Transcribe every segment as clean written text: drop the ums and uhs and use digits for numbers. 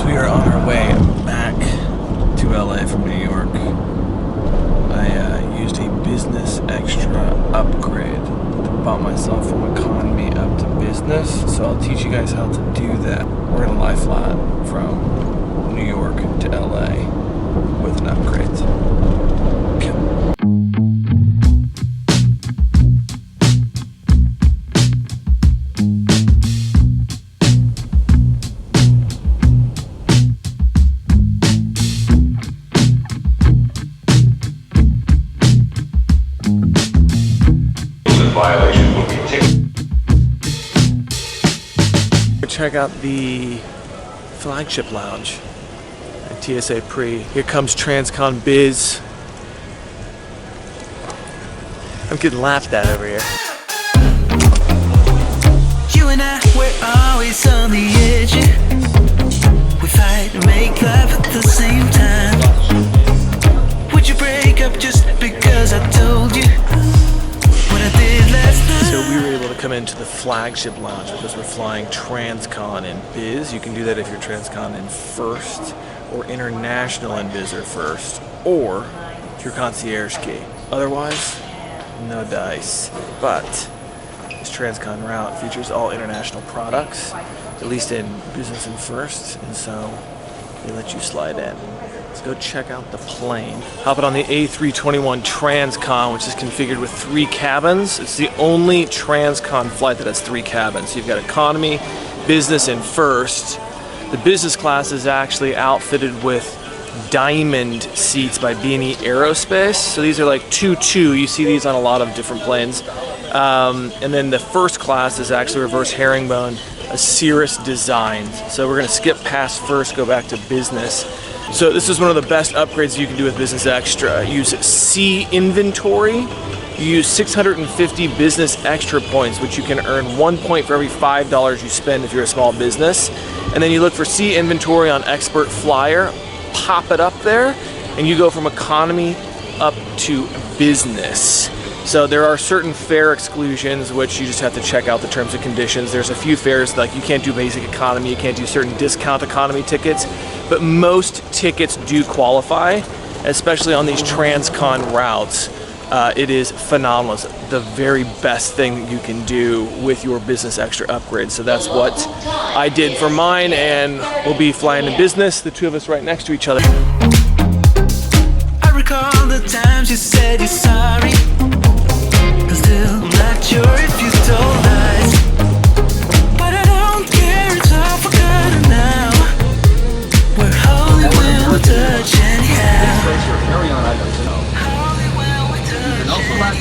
As we are on our way back to LA from New York, I used a business extra upgrade to bump myself from economy up to business. So I'll teach you guys how to do that. We're gonna lie flat from New York to LA with an upgrade. Check out the Flagship Lounge at TSA Pre. Here comes Transcon Biz. I'm getting laughed at over here. You and I, we're always on the edge. We fight and make love at the same time. Would you break up just because I told you what I did last night? So we were able to come into the Flagship Lounge because we're flying transcon in biz. You can do that if you're transcon in first, or international in biz or first, or if you're concierge key. Otherwise, no dice. But this transcon route features all international products, at least in business and first, and so they let you slide in. Let's go check out the plane. Hopping on the A321 transcon, which is configured with 3 cabins. It's the only transcon flight that has 3 cabins. So you've got economy, business, and first. The business class is actually outfitted with diamond seats by B&E Aerospace. So these are like 2-2. You see these on a lot of different planes. And then the first class is actually reverse herringbone, a Cirrus design. So we're gonna skip past first, go back to business. So this is one of the best upgrades you can do with Business Extra. Use C inventory. You use 650 Business Extra points, which you can earn 1 point for every $5 you spend if you're a small business. And then you look for C inventory on Expert Flyer, pop it up there, and you go from economy up to business. So there are certain fare exclusions, which you just have to check out the terms and conditions. There's a few fares, like you can't do basic economy, you can't do certain discount economy tickets, but most tickets do qualify, especially on these transcon routes. It is phenomenal. It's the very best thing that you can do with your Business Extra upgrade. So that's what I did for mine, and we'll be flying in business, the two of us right next to each other. I recall the times you said you're sorry. I'm still not sure if you told lies, but I don't care, it's all forgotten now. We're holy when we touch anyhow. Holy when we touch anyhow.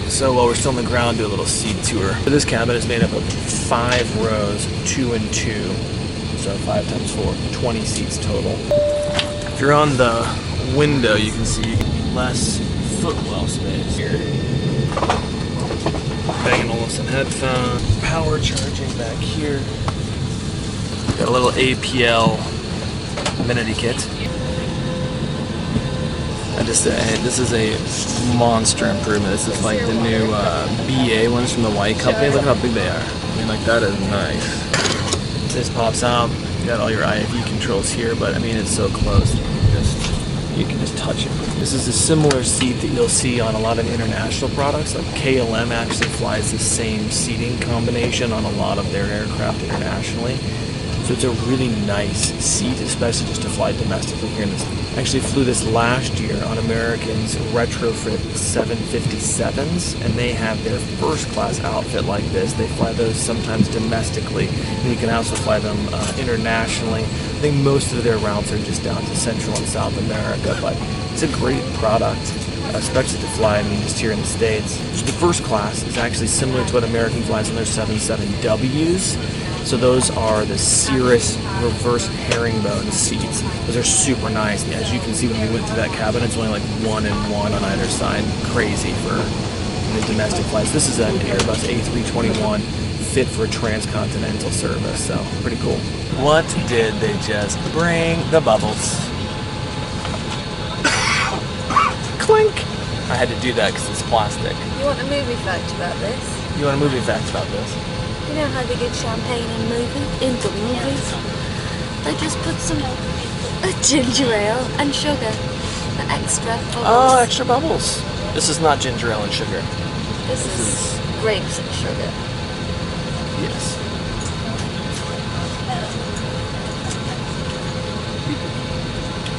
So while we're still on the ground, do a little seat tour. This cabin is made up of 5 rows, 2 and 2. So 5 times 4, 20 seats total. If you're on the window, you can see less footwell space here. Bang & Olufsen headphones, power charging back here. Got a little APL amenity kit. I just say this is a monster improvement. This is like the new BA ones from the White Company. Look how big they are. I mean, like, that is nice. This pops out. You got all your IFE controls here, but I mean, it's so close. You can just touch it. This is a similar seat that you'll see on a lot of international products. Like KLM actually flies the same seating combination on a lot of their aircraft internationally. So it's a really nice seat, especially just to fly domestically here in this. I actually flew this last year on American's retrofit 757s, and they have their first class outfit like this. They fly those sometimes domestically, and you can also fly them internationally. I think most of their routes are just down to Central and South America, but it's a great product, especially to fly, I mean, just here in the States. So the first class is actually similar to what American flies on their 77Ws. So those are the Cirrus reverse herringbone seats. Those are super nice. As you can see, when we went through that cabin, it's only like 1 and 1 on either side. Crazy for the domestic flights. This is an Airbus A321 fit for transcontinental service, so pretty cool. What did they just bring? The bubbles. Clink! I had to do that because it's plastic. You want a movie fact about this? You want a movie fact about this? You know how they get champagne in the movies? They just put some ginger ale and sugar for extra bubbles. Oh, extra bubbles. This is not ginger ale and sugar. This is grapes and sugar. Yes.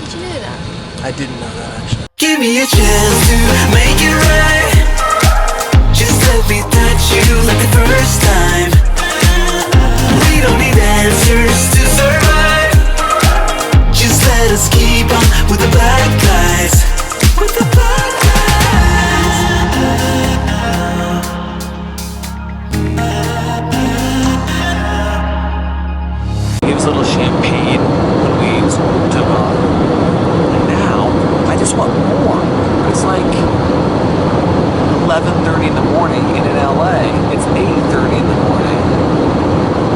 Did you know that? I didn't know that actually. Give me a chance to make it right. Just let me touch you like the first time. We don't need answers to survive. Just let us keep on with the black guys. With the black He gave us a little champagne when we took off. And now, I just want more. It's like 11:30 in the morning and in LA. It's 8:30 in the morning.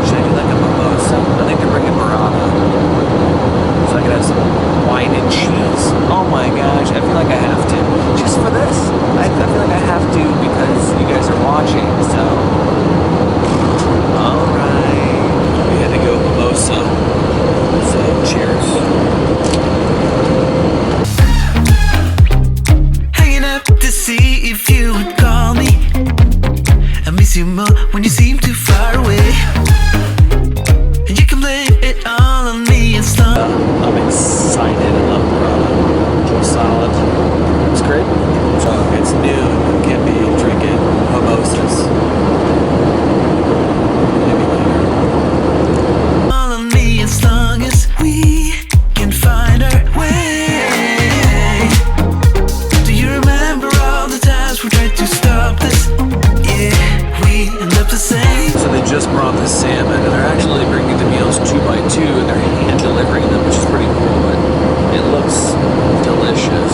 Should I do like a mimosa? I think they're bringing burrata. So I could have some wine and cheese. Oh my gosh, I feel like I have to. Just for this. I feel like I have to because you guys are watching, so. Alright. We had to go mimosa. So cheers. hanging up to see if you would call me. I miss you more when you seem too far away. And you can blame it all on me and stuff. I'm excited. I love burrata. It's solid. It's great. So it's noon. Can't be drinking mimosas. Maybe later. All on me as long as we can find our way. Do you remember all the times we tried to stop this? Yeah, we end up the same. So they just brought the salmon, and they're actually bringing the meals 2 by 2, and they're hand delivering them, which is pretty cool. But it looks delicious.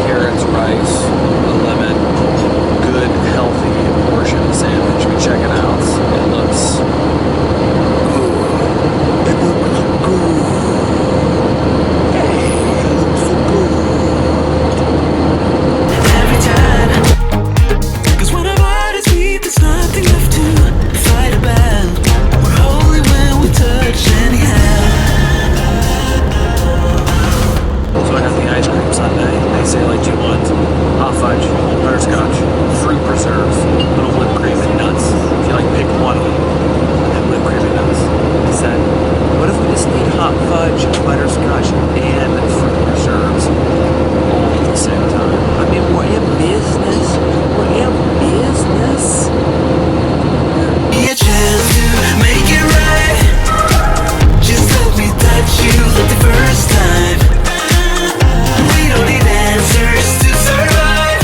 Carrots, rice, a lemon, good, healthy portion of salmon. You should be checking out. It looks good. It looks good. Hey, it looks so good. Every time, 'cause when our bodies beat, there's nothing left to fight about. We're holy when we touch anyhow. So I got the ice cream sundae. They say like 2 ones. Hot fudge, butterscotch, fruit preserves, little whipped cream and nuts. If you like, pick one of them. And whipped cream and nuts. I said, what if we just need hot fudge, butterscotch, and fruit preserves all at the same time? I mean, we're in business. We're in business. Be a chance to make it right. Just let me touch you like the first time. We don't need answers to survive.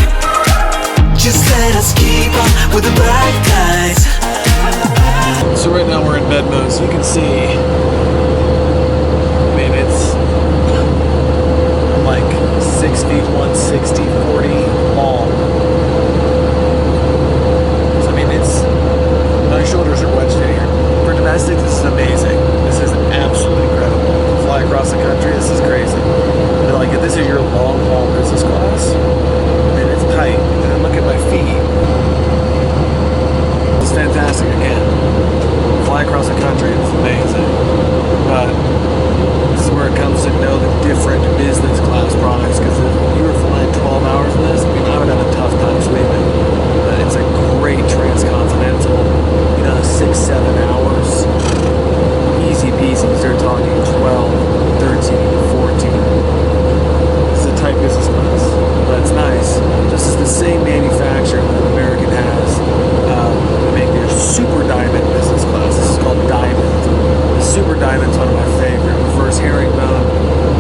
Just let us keep on with the black guys. So right now we're in bed mode, so you can see. I mean, it's like 6 feet, 160, 40 long. So I mean, it's my shoulders are wedged in here. For domestic, this is amazing. This is absolutely incredible. Fly across the country, this is crazy. But like, if this is your long haul business class, I mean, it's tight. And then look at my feet. It's fantastic again. Fly across the country, it's amazing. But this is where it comes to know the different business class products, because if you were flying 12 hours in this, I mean, I would have a tough time sleeping. But it's a great transcontinental, 6-7 hours. Easy peasy, they're talking 12, 13, 14. It's a tight business class, but it's nice. This is the same manufacturer that American has. They make their Super Diamond business class. This is called Diamond. The Super Diamond's one of my favorite. Reverse herringbone.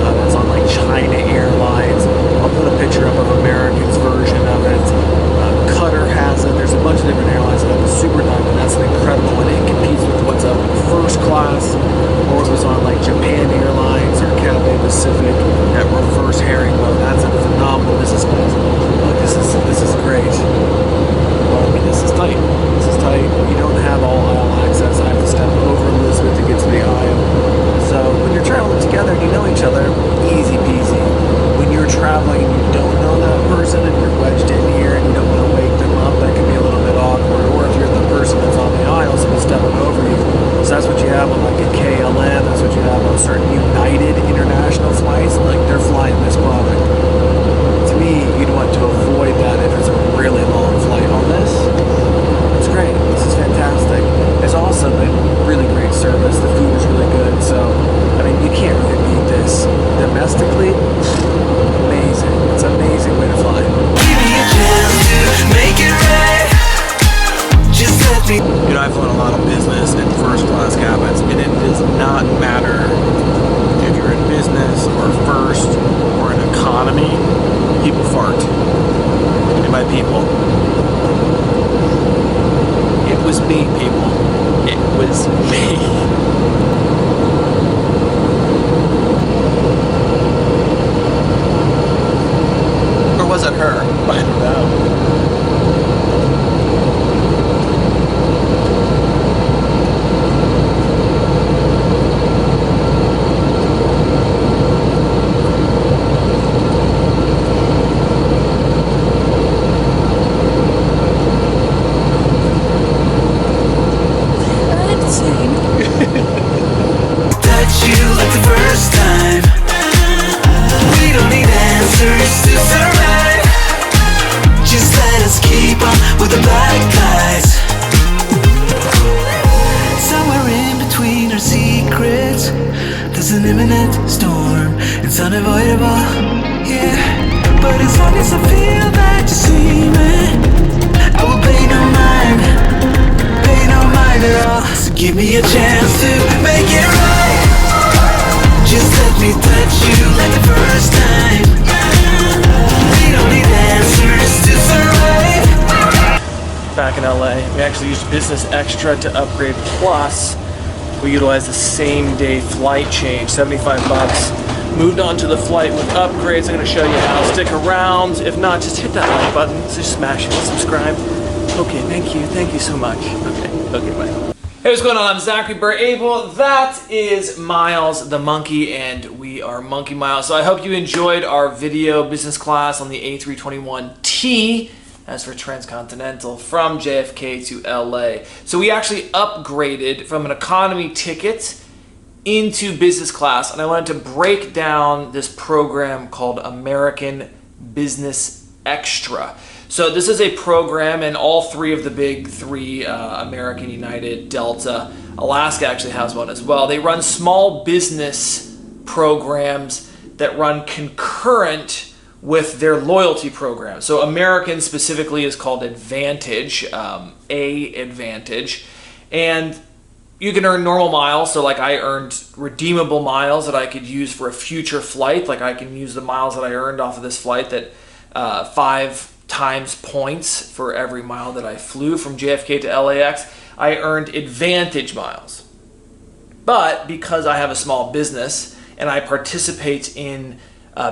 That's on like China Airlines. I'll put a picture up of American's version of it. Qatar has it. There's a bunch of different airlines that have the Super Diamond. That's an incredible one. It competes with what's up in first class, or it was on like Japan Airlines or Cathay Pacific. That reverse herringbone. That's a phenomenal business class. This is great. Well, I mean, this is tight. This is tight. You don't have all aisle access. I have to step over Elizabeth to get to the aisle. So when you're traveling together and you know each other, easy peasy. When you're traveling and you don't know that person and you're wedged in here and you don't want to wake them up, that can be a little bit awkward. Or if you're the person that's on the aisle, so you step certain United international flights, like they're flying this product. To me, you'd want to avoid that if it's a really long flight on this. It's great. This is fantastic. It's also been really great service. The food is really good. So, I mean, you can't really beat this. Domestically, amazing. It's an amazing way to fly. Give me a chance to make it right. Just let me. You know, I've flown a lot of business and first class cabins, and it does not matter if you're in business or first or in economy, people fart. And by people, it was me, people. It was me. Or was it her? I don't know. Touch you like the first time. We don't need answers to survive. Just let us keep on with the black lights. Somewhere in between our secrets, there's an imminent storm. It's unavoidable, yeah. But as long as I feel that you see me, I will pay no mind at all. So give me a chance to make it right. Just let me touch you like the first time. We don't need answers to survive. Back in LA, we actually used Business Extra to upgrade Plus. We utilized the same day flight change, 75 bucks. Moved on to the flight with upgrades. I'm gonna show you how. Stick around. If not, just hit that like button. Just smash it, subscribe. Okay, thank you so much. Okay, bye. Hey, what's going on? I'm Zachary, Burr, Abel. That is Miles the monkey, and we are Monkey Miles. So I hope you enjoyed our video business class on the A321T, as for transcontinental, from JFK to LA. So we actually upgraded from an economy ticket into business class, and I wanted to break down this program called American Business Extra. So this is a program, and all three of the big three, American, United, Delta, Alaska actually has one as well. They run small business programs that run concurrent with their loyalty program. So American specifically is called Advantage, Advantage, and you can earn normal miles. So like I earned redeemable miles that I could use for a future flight. Like I can use the miles that I earned off of this flight, that 5 times points for every mile that I flew from JFK to LAX. I earned Advantage miles. But because I have a small business and I participate in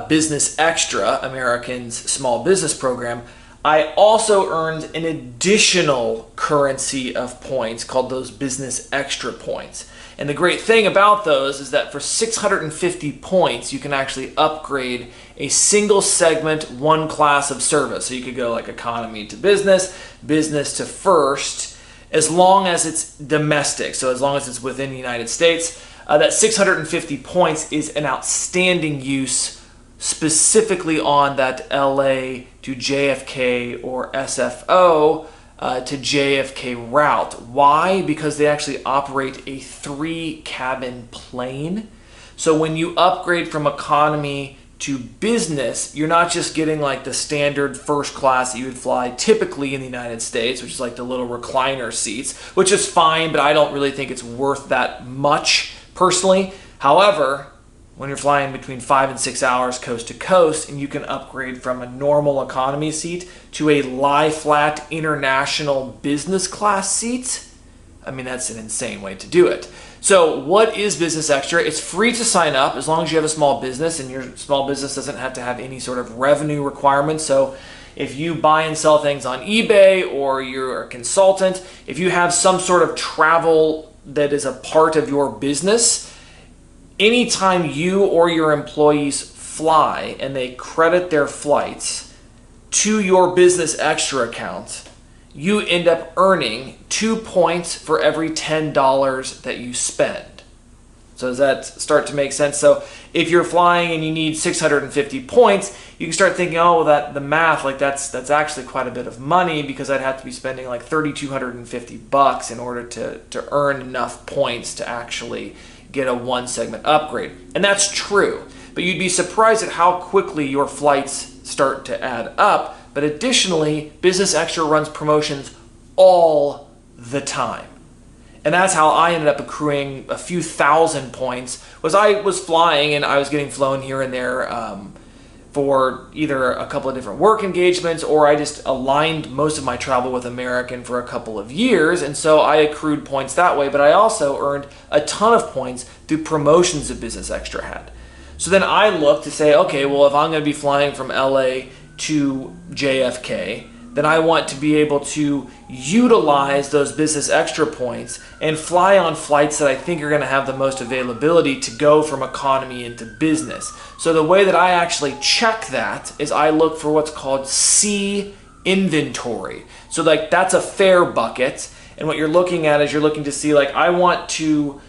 Business Extra, American's small business program, I also earned an additional currency of points called those Business Extra points. And the great thing about those is that for 650 points, you can actually upgrade a single segment, one class of service. So you could go like economy to business, business to first, as long as it's domestic. So as long as it's within the United States, that 650 points is an outstanding use specifically on that LA to JFK or SFO to JFK route. Why? Because they actually operate a 3-cabin plane. So when you upgrade from economy to business, you're not just getting like the standard first class that you would fly typically in the United States, which is like the little recliner seats, which is fine, but I don't really think it's worth that much personally. However, when you're flying between 5 and 6 hours coast to coast, and you can upgrade from a normal economy seat to a lie flat international business class seat, I mean, that's an insane way to do it. So what is Business Extra? It's free to sign up as long as you have a small business, and your small business doesn't have to have any sort of revenue requirements. So if you buy and sell things on eBay, or you're a consultant, if you have some sort of travel that is a part of your business, anytime you or your employees fly and they credit their flights to your Business Extra account, you end up earning 2 points for every $10 that you spend. So does that start to make sense? So if you're flying and you need 650 points, you can start thinking, oh, well, the math, like that's actually quite a bit of money, because I'd have to be spending like $3,250 in order to earn enough points to actually get a 1 segment upgrade. And that's true, but you'd be surprised at how quickly your flights start to add up. But additionally, Business Extra runs promotions all the time. And that's how I ended up accruing a few thousand points. Was I was flying and I was getting flown here and there for either a couple of different work engagements, or I just aligned most of my travel with American for a couple of years, and so I accrued points that way. But I also earned a ton of points through promotions that Business Extra had. So then I looked to say, okay, well, if I'm going to be flying from LA to JFK, then I want to be able to utilize those Business Extra points and fly on flights that I think are going to have the most availability to go from economy into business. So the way that I actually check that is I look for what's called C inventory. So like that's a fare bucket, and what you're looking at is you're looking to see, like, I want to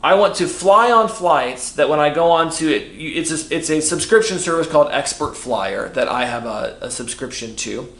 fly on flights that when I go on to it, it's a subscription service called Expert Flyer that I have a subscription to.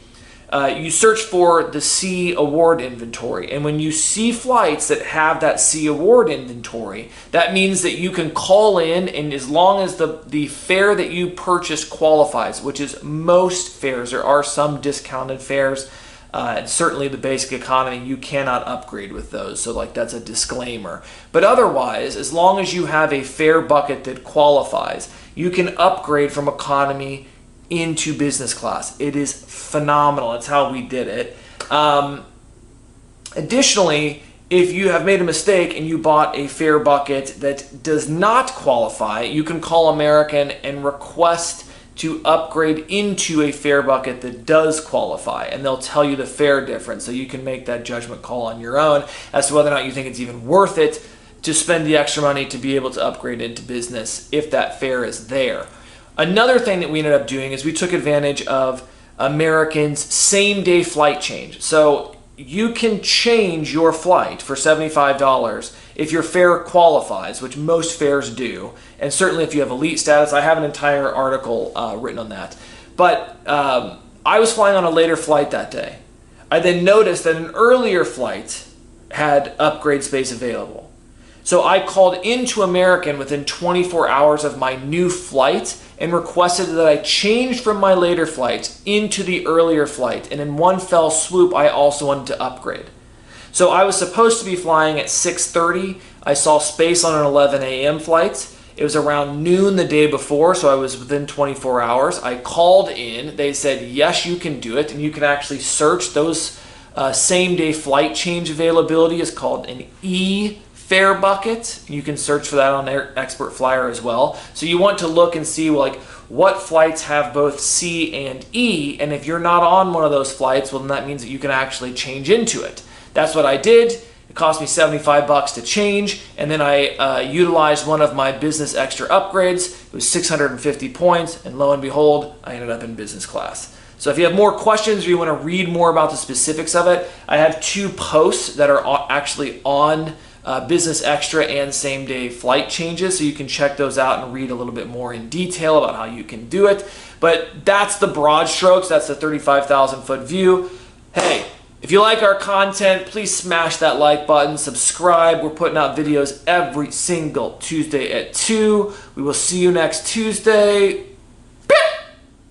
You search for the C award inventory, and when you see flights that have that C award inventory, that means that you can call in, and as long as the fare that you purchase qualifies, which is most fares, there are some discounted fares, and certainly the basic economy, you cannot upgrade with those, so like that's a disclaimer. But otherwise, as long as you have a fare bucket that qualifies, you can upgrade from economy into business class. It is phenomenal. It's how we did it. Additionally, if you have made a mistake and you bought a fare bucket that does not qualify, you can call American and request to upgrade into a fare bucket that does qualify, and they'll tell you the fare difference, so you can make that judgment call on your own as to whether or not you think it's even worth it to spend the extra money to be able to upgrade into business if that fare is there. Another thing that we ended up doing is we took advantage of American's same-day flight change. So you can change your flight for $75 if your fare qualifies, which most fares do, and certainly if you have elite status. I have an entire article written on that. But I was flying on a later flight that day. I then noticed that an earlier flight had upgrade space available. So I called into American within 24 hours of my new flight and requested that I change from my later flight into the earlier flight. And in one fell swoop, I also wanted to upgrade. So I was supposed to be flying at 6:30. I saw space on an 11 a.m. flight. It was around noon the day before, so I was within 24 hours. I called in. They said, yes, you can do it. And you can actually search those same-day flight change availability. Is called an fare bucket. You can search for that on Expert Flyer as well. So you want to look and see, like, what flights have both C and E, and if you're not on one of those flights, well, then that means that you can actually change into it. That's what I did. It cost me $75 to change, and then I utilized one of my Business Extra upgrades. It was 650 points, and lo and behold, I ended up in business class. So if you have more questions or you want to read more about the specifics of it, I have 2 posts that are actually on Business Extra and same-day flight changes, so you can check those out and read a little bit more in detail about how you can do it. But that's the broad strokes. That's the 35,000-foot view. Hey, if you like our content, please smash that like button, subscribe. We're putting out videos every single Tuesday at 2. We will see you next Tuesday.